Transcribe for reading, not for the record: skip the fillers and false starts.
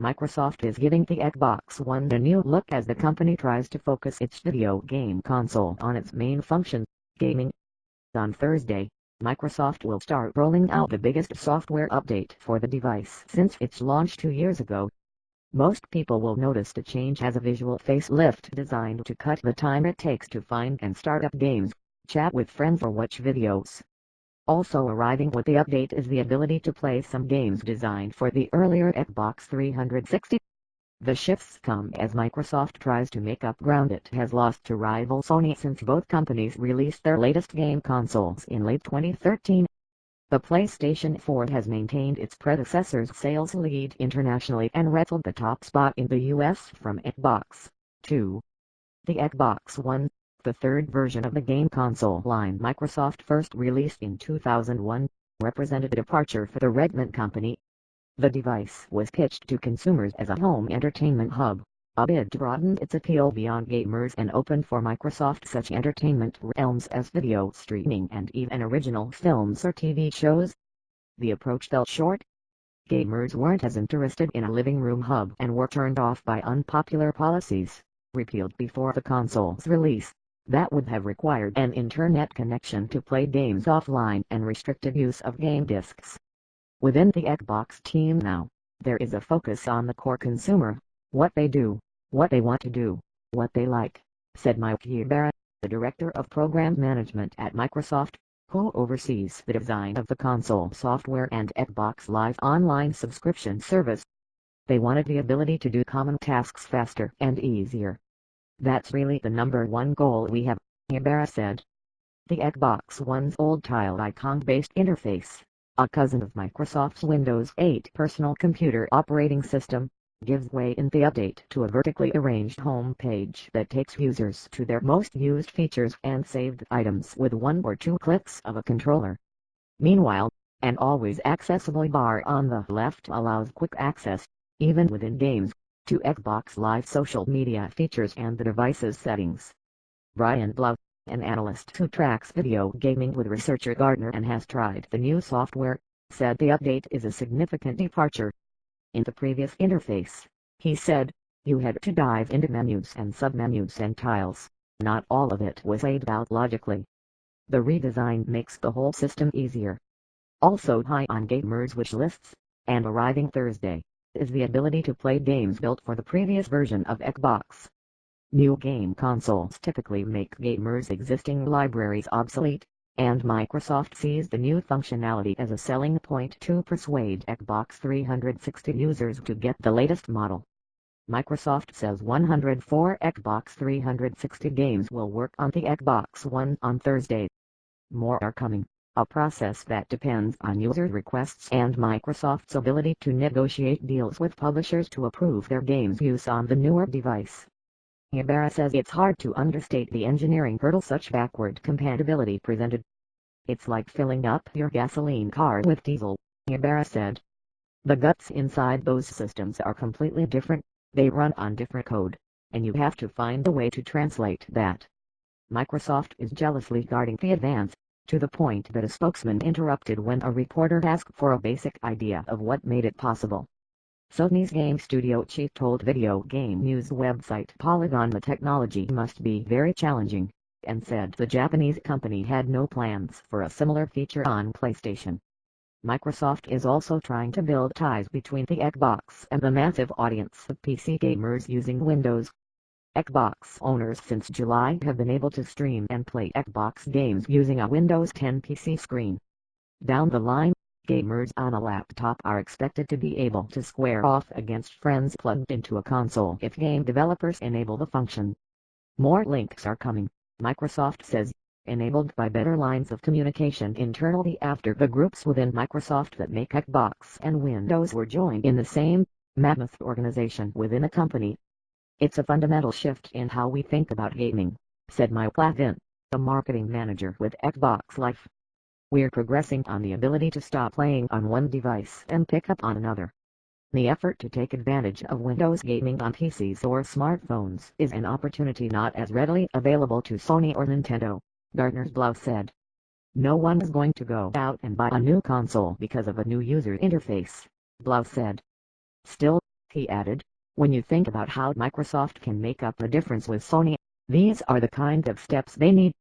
Microsoft is giving the Xbox One a new look as the company tries to focus its video game console on its main function, gaming. On Thursday, Microsoft will start rolling out the biggest software update for the device since its launch 2 years ago. Most people will notice the change as a visual facelift designed to cut the time it takes to find and start up games, chat with friends or watch videos. Also arriving with the update is the ability to play some games designed for the earlier Xbox 360. The shifts come as Microsoft tries to make up ground it has lost to rival Sony since both companies released their latest game consoles in late 2013. The PlayStation 4 has maintained its predecessor's sales lead internationally and wrestled the top spot in the US from Xbox 2. The Xbox One, the third version of the game console line Microsoft first released in 2001, represented a departure for the Redmond company. The device was pitched to consumers as a home entertainment hub, a bid to broaden its appeal beyond gamers and open for Microsoft such entertainment realms as video streaming and even original films or TV shows. The approach fell short. Gamers weren't as interested in a living room hub and were turned off by unpopular policies, repealed before the console's release, that would have required an internet connection to play games offline and restricted use of game discs. Within the Xbox team now, there is a focus on the core consumer, what they do, what they want to do, what they like, said Mike Ybarra, the director of program management at Microsoft, who oversees the design of the console software and Xbox Live online subscription service. They wanted the ability to do common tasks faster and easier. That's really the number one goal we have, Ybarra said. The Xbox One's old tile icon-based interface, a cousin of Microsoft's Windows 8 personal computer operating system, gives way in the update to a vertically arranged home page that takes users to their most used features and saved items with 1 or 2 clicks of a controller. Meanwhile, an always accessible bar on the left allows quick access, even within games, to Xbox Live social media features and the device's settings. Brian Blau, an analyst who tracks video gaming with researcher Gartner and has tried the new software, said the update is a significant departure. In the previous interface, he said, you had to dive into menus and submenus and tiles, not all of it was laid out logically. The redesign makes the whole system easier. Also high on gamers' wish lists, and arriving Thursday, is the ability to play games built for the previous version of Xbox. New game consoles typically make gamers' existing libraries obsolete, and Microsoft sees the new functionality as a selling point to persuade Xbox 360 users to get the latest model. Microsoft says 104 Xbox 360 games will work on the Xbox One on Thursday. More are coming, a process that depends on user requests and Microsoft's ability to negotiate deals with publishers to approve their games' use on the newer device. Ybarra says it's hard to understate the engineering hurdle such backward compatibility presented. It's like filling up your gasoline car with diesel, Ybarra said. The guts inside those systems are completely different, they run on different code, and you have to find a way to translate that. Microsoft is jealously guarding the advance, to the point that a spokesman interrupted when a reporter asked for a basic idea of what made it possible. Sony's game studio chief told video game news website Polygon the technology must be very challenging, and said the Japanese company had no plans for a similar feature on PlayStation. Microsoft is also trying to build ties between the Xbox and the massive audience of PC gamers using Windows. Xbox owners since July have been able to stream and play Xbox games using a Windows 10 PC screen. Down the line, gamers on a laptop are expected to be able to square off against friends plugged into a console if game developers enable the function. More links are coming, Microsoft says, enabled by better lines of communication internally after the groups within Microsoft that make Xbox and Windows were joined in the same mammoth organization within a company. It's a fundamental shift in how we think about gaming, said Mike Lavin, the marketing manager with Xbox Live. We're progressing on the ability to stop playing on one device and pick up on another. The effort to take advantage of Windows gaming on PCs or smartphones is an opportunity not as readily available to Sony or Nintendo, Gartner's Blau said. No one is going to go out and buy a new console because of a new user interface, Blau said. Still, He added, when you think about how Microsoft can make up the difference with Sony, these are the kind of steps they need.